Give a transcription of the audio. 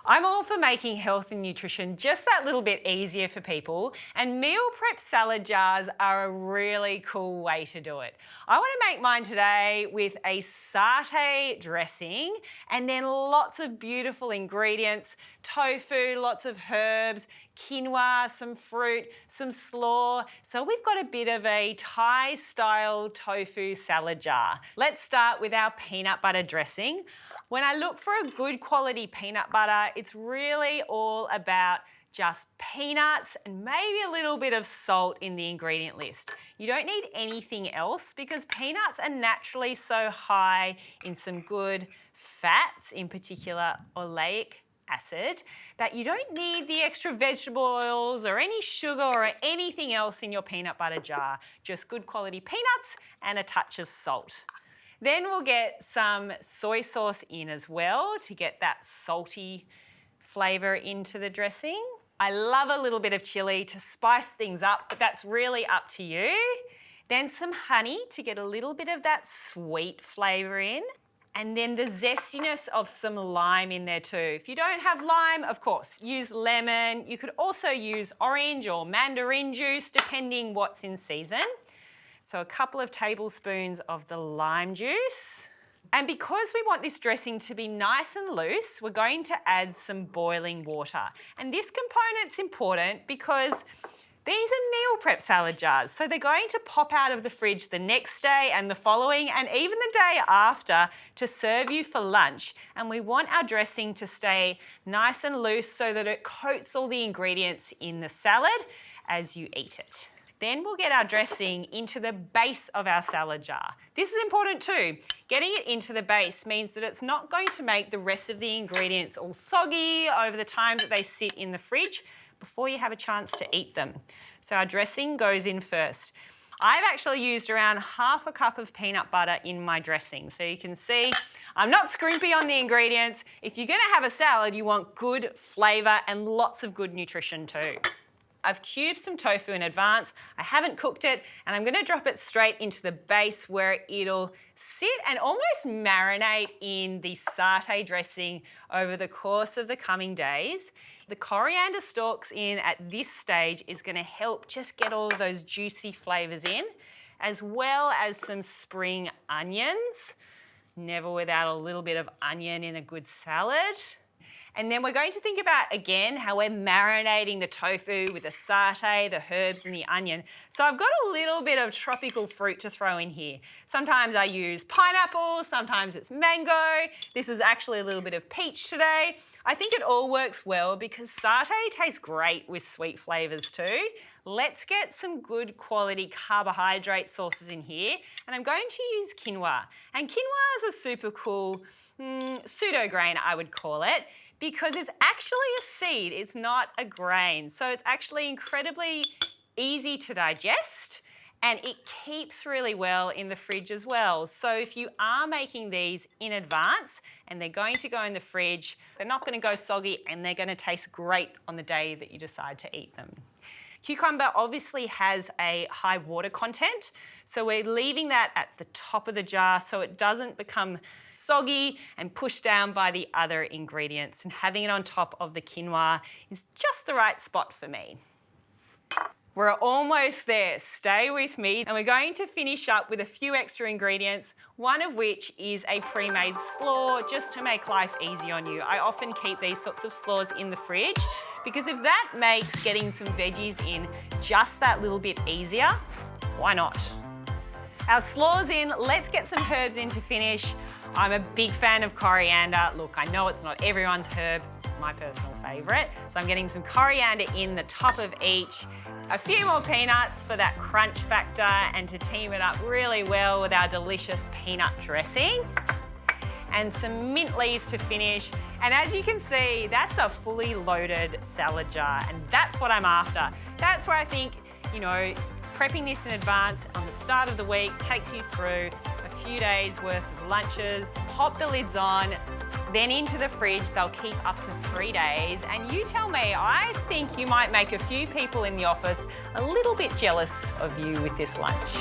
I'm all for making health and nutrition just that little bit easier for people, and meal prep salad jars are a really cool way to do it. I want to make mine today with a satay dressing and then lots of beautiful ingredients, tofu, lots of herbs, quinoa, some fruit, some slaw. So we've got a bit of a Thai-style tofu salad jar. Let's start with our peanut butter dressing. When I look for a good quality peanut butter, it's really all about just peanuts and maybe a little bit of salt in the ingredient list. You don't need anything else because peanuts are naturally so high in some good fats, in particular oleic acid, that you don't need the extra vegetable oils or any sugar or anything else in your peanut butter jar. Just good quality peanuts and a touch of salt. Then we'll get some soy sauce in as well to get that salty flavour into the dressing. I love a little bit of chilli to spice things up, but that's really up to you. Then some honey to get a little bit of that sweet flavour in. And then the zestiness of some lime in there too. If you don't have lime, of course, use lemon. You could also use orange or mandarin juice, depending what's in season. So a couple of tablespoons of the lime juice. And because we want this dressing to be nice and loose, we're going to add some boiling water. And this component's important because these are meal prep salad jars, so they're going to pop out of the fridge the next day and the following and even the day after to serve you for lunch. And we want our dressing to stay nice and loose so that it coats all the ingredients in the salad as you eat it. Then we'll get our dressing into the base of our salad jar. This is important too. Getting it into the base means that it's not going to make the rest of the ingredients all soggy over the time that they sit in the fridge before you have a chance to eat them. So our dressing goes in first. I've actually used around half a cup of peanut butter in my dressing. So you can see I'm not scrimpy on the ingredients. If you're going to have a salad, you want good flavour and lots of good nutrition too. I've cubed some tofu in advance. I haven't cooked it, and I'm going to drop it straight into the base where it'll sit and almost marinate in the satay dressing over the course of the coming days. The coriander stalks in at this stage is going to help just get all of those juicy flavours in, as well as some spring onions. Never without a little bit of onion in a good salad. And then we're going to think about, again, how we're marinating the tofu with the satay, the herbs and the onion. So I've got a little bit of tropical fruit to throw in here. Sometimes I use pineapple, sometimes it's mango. This is actually a little bit of peach today. I think it all works well because satay tastes great with sweet flavours too. Let's get some good quality carbohydrate sources in here. And I'm going to use quinoa. And quinoa is a super cool pseudo grain, I would call it, because it's actually a seed, it's not a grain. So it's actually incredibly easy to digest and it keeps really well in the fridge as well. So if you are making these in advance and they're going to go in the fridge, they're not going to go soggy and they're going to taste great on the day that you decide to eat them. Cucumber obviously has a high water content, so we're leaving that at the top of the jar so it doesn't become soggy and pushed down by the other ingredients, and having it on top of the quinoa is just the right spot for me. We're almost there, stay with me, and we're going to finish up with a few extra ingredients, one of which is a pre-made slaw, just to make life easy on you. I often keep these sorts of slaws in the fridge because if that makes getting some veggies in just that little bit easier, why not? Our slaw's in, let's get some herbs in to finish. I'm a big fan of coriander. Look, I know it's not everyone's herb, my personal favourite. So I'm getting some coriander in the top of each, a few more peanuts for that crunch factor and to team it up really well with our delicious peanut dressing, and some mint leaves to finish. And as you can see, that's a fully loaded salad jar, and that's what I'm after. That's where I think, you know, prepping this in advance on the start of the week takes you through a few days worth of lunches. Pop the lids on, then into the fridge. They'll keep up to 3 days. And you tell me, I think you might make a few people in the office a little bit jealous of you with this lunch.